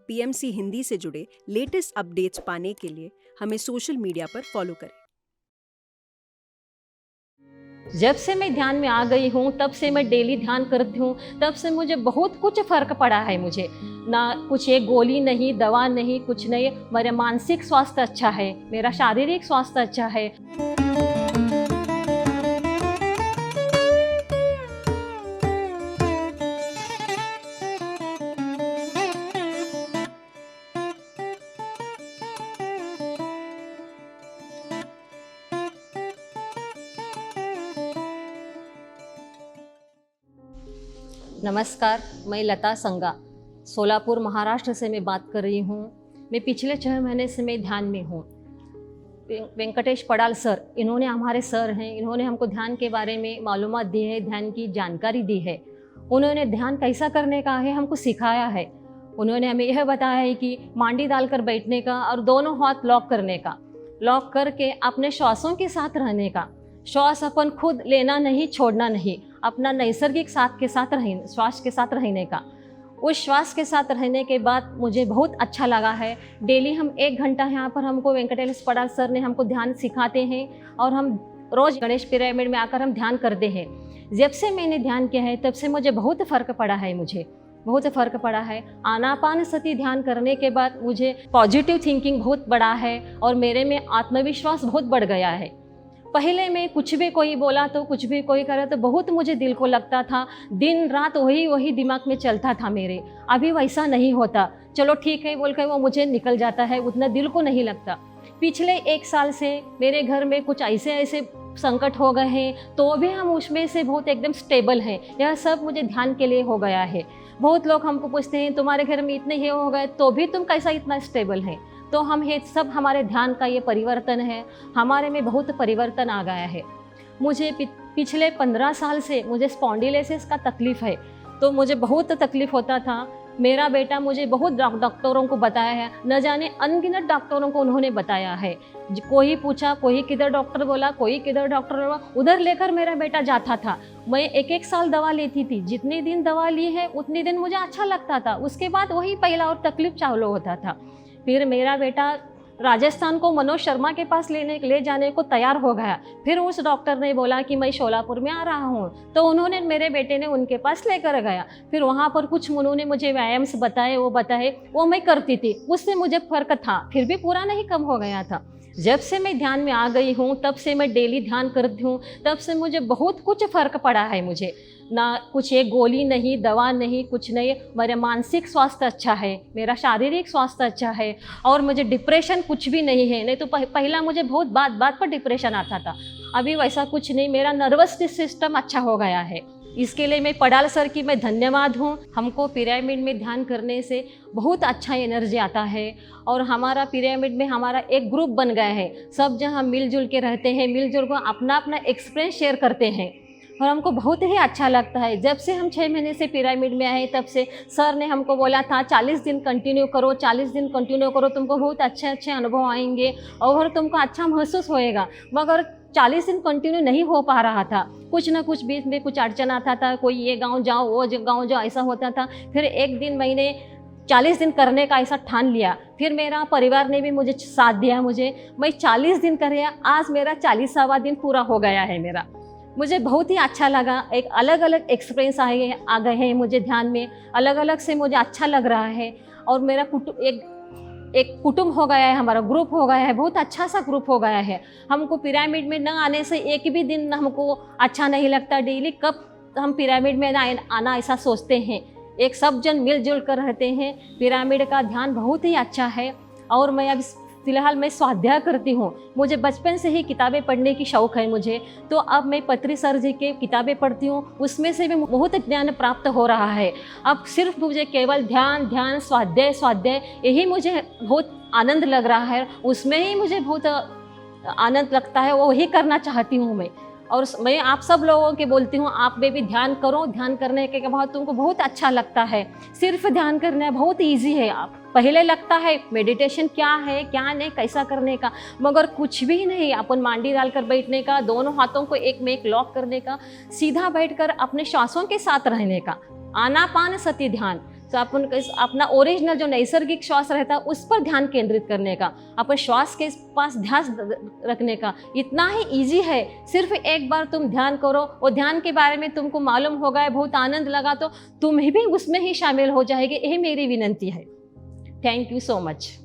PMC Hindi से जुड़े latest updates पाने के लिए हमें सोशल मीडिया पर फॉलो करें। जब से मैं ध्यान में आ गई हूँ, तब से मैं डेली ध्यान करती हूँ, तब से मुझे बहुत कुछ फ़र्क पड़ा है। मुझे ना कुछ एक गोली नहीं, दवा नहीं, कुछ नहीं। मेरा मानसिक स्वास्थ्य अच्छा है, मेरा शारीरिक स्वास्थ्य अच्छा है। नमस्कार, मैं लता संगा सोलापुर महाराष्ट्र से मैं बात कर रही हूँ। मैं पिछले 6 महीने से मैं ध्यान में हूँ। वेंकटेश पडाल सर, इन्होंने हमारे सर हैं, इन्होंने हमको ध्यान के बारे में मालूमात दी है, ध्यान की जानकारी दी है। उन्होंने ध्यान कैसा करने का है हमको सिखाया है। उन्होंने हमें यह बताया है कि मांडी डालकर बैठने का और दोनों हाथ लॉक करने का, लॉक करके अपने श्वासों के साथ रहने का। श्वास अपन खुद लेना नहीं, छोड़ना नहीं, अपना नैसर्गिक साथ के साथ रहने, श्वास के साथ रहने का। उस श्वास के साथ रहने के बाद मुझे बहुत अच्छा लगा है। डेली हम 1 घंटा यहाँ पर हमको वेंकटेश पडाल सर ने हमको ध्यान सिखाते हैं और हम रोज़ गणेश पिरामिड में आकर हम ध्यान करते हैं। जब से मैंने ध्यान किया है तब से मुझे बहुत फ़र्क पड़ा है, मुझे बहुत फ़र्क पड़ा है। आनापानसति ध्यान करने के बाद मुझे पॉजिटिव थिंकिंग बहुत बढ़ा है और मेरे में आत्मविश्वास बहुत बढ़ गया है। पहले मैं कुछ भी कोई बोला तो कुछ भी कोई करे तो बहुत मुझे दिल को लगता था, दिन रात वही दिमाग में चलता था मेरे। अभी वैसा नहीं होता, चलो ठीक है बोल कर वो मुझे निकल जाता है, उतना दिल को नहीं लगता। पिछले 1 साल से मेरे घर में कुछ ऐसे संकट हो गए हैं, तो भी हम उसमें से बहुत एकदम स्टेबल हैं। यह सब मुझे ध्यान के लिए हो गया है। बहुत लोग हमको पूछते हैं तुम्हारे घर में इतने ये हो गए तो भी तुम कैसा इतना स्टेबल हैं? तो हम ये सब हमारे ध्यान का ये परिवर्तन है, हमारे में बहुत परिवर्तन आ गया है। मुझे पिछले 15 साल से मुझे स्पॉन्डिलोसिस का तकलीफ़ है, तो मुझे बहुत तकलीफ़ होता था। मेरा बेटा मुझे बहुत डॉक्टरों को बताया है, न जाने अनगिनत डॉक्टरों को उन्होंने बताया है। कोई पूछा, कोई किधर डॉक्टर बोला, कोई किधर डॉक्टर बोला, उधर लेकर मेरा बेटा जाता था। मैं 1-1 साल दवा लेती थी, जितने दिन दवा ली है उतने दिन मुझे अच्छा लगता था। उसके बाद वही पहला और तकलीफ़ चालू होता था। फिर मेरा बेटा राजस्थान को मनोज शर्मा के पास ले जाने को तैयार हो गया। फिर उस डॉक्टर ने बोला कि मैं शोलापुर में आ रहा हूँ, तो उन्होंने मेरे बेटे ने उनके पास लेकर गया। फिर वहाँ पर कुछ उन्होंने मुझे व्यायाम बताए, वो मैं करती थी, उससे मुझे फ़र्क था, फिर भी पूरा नहीं कम हो गया था। जब से मैं ध्यान में आ गई हूँ, तब से मैं डेली ध्यान करती हूँ, तब से मुझे बहुत कुछ फ़र्क पड़ा है। मुझे ना कुछ एक गोली नहीं, दवा नहीं, कुछ नहीं। मेरा मानसिक स्वास्थ्य अच्छा है, मेरा शारीरिक स्वास्थ्य अच्छा है और मुझे डिप्रेशन कुछ भी नहीं है। नहीं तो पहला मुझे बहुत बात पर डिप्रेशन आता था, अभी वैसा कुछ नहीं। मेरा नर्वस सिस्टम अच्छा हो गया है। इसके लिए मैं पडाल सर की मैं धन्यवाद हूँ। हमको पिरामिड में ध्यान करने से बहुत अच्छा एनर्जी आता है और हमारा पिरामिड में हमारा एक ग्रुप बन गया है। सब जहाँ मिलजुल के रहते हैं, मिलजुल को अपना एक्सपीरियंस शेयर करते हैं और हमको बहुत ही अच्छा लगता है। जब से हम 6 महीने से पिरामिड में आए, तब से सर ने हमको बोला था 40 दिन कंटिन्यू करो, 40 दिन कंटिन्यू करो, तुमको बहुत अच्छे अनुभव आएंगे और तुमको अच्छा महसूस होएगा। मगर 40 दिन कंटिन्यू नहीं हो पा रहा था, कुछ ना कुछ बीच में कुछ अड़चन आता था, कोई ये गांव जाओ, वो गांव जाओ, ऐसा होता था। फिर एक दिन मैंने 40 दिन करने का ऐसा ठान लिया। फिर मेरा परिवार ने भी मुझे साथ दिया, मैं 40 दिन कर रहा। आज मेरा 40वां दिन पूरा हो गया है मेरा। मुझे बहुत ही अच्छा लगा। एक अलग अलग एक्सपीरियंस आ गए हैं मुझे ध्यान में, अलग अलग से मुझे अच्छा लग रहा है। और मेरा एक कुटुंब हो गया है, हमारा ग्रुप हो गया है, बहुत अच्छा सा ग्रुप हो गया है। हमको पिरामिड में न आने से एक भी दिन हमको अच्छा नहीं लगता। डेली कब हम पिरामिड में आना ऐसा सोचते हैं। एक सब जन मिलजुल कर रहते हैं। पिरामिड का ध्यान बहुत ही अच्छा है। और मैं अब फ़िलहाल मैं स्वाध्याय करती हूँ। मुझे बचपन से ही किताबें पढ़ने की शौक़ है मुझे, तो अब मैं पत्री सर जी के किताबें पढ़ती हूँ, उसमें से भी बहुत ज्ञान प्राप्त हो रहा है। अब सिर्फ मुझे केवल ध्यान, स्वाध्याय यही मुझे बहुत आनंद लग रहा है। उसमें ही मुझे बहुत आनंद लगता है, वो ही करना चाहती हूँ मैं। और मैं आप सब लोगों के बोलती हूँ, आप भी ध्यान करो। ध्यान करने के बाद तुमको बहुत अच्छा लगता है। सिर्फ ध्यान करना बहुत ईजी है। आप पहले लगता है मेडिटेशन क्या है, क्या नहीं, कैसा करने का, मगर कुछ भी नहीं। अपन मांडी डालकर बैठने का, दोनों हाथों को एक में एक लॉक करने का, सीधा बैठकर अपने श्वासों के साथ रहने का, आनापानसति ध्यान। तो अपन अपना ओरिजिनल जो नैसर्गिक श्वास रहता है उस पर ध्यान केंद्रित करने का, अपन श्वास के पास ध्यान रखने का, इतना ही इजी है। सिर्फ एक बार तुम ध्यान करो और ध्यान के बारे में तुमको मालूम हो गया, बहुत आनंद लगा, तो तुम भी उसमें ही शामिल हो जाएगी। यही मेरी विनंती है। Thank you so much.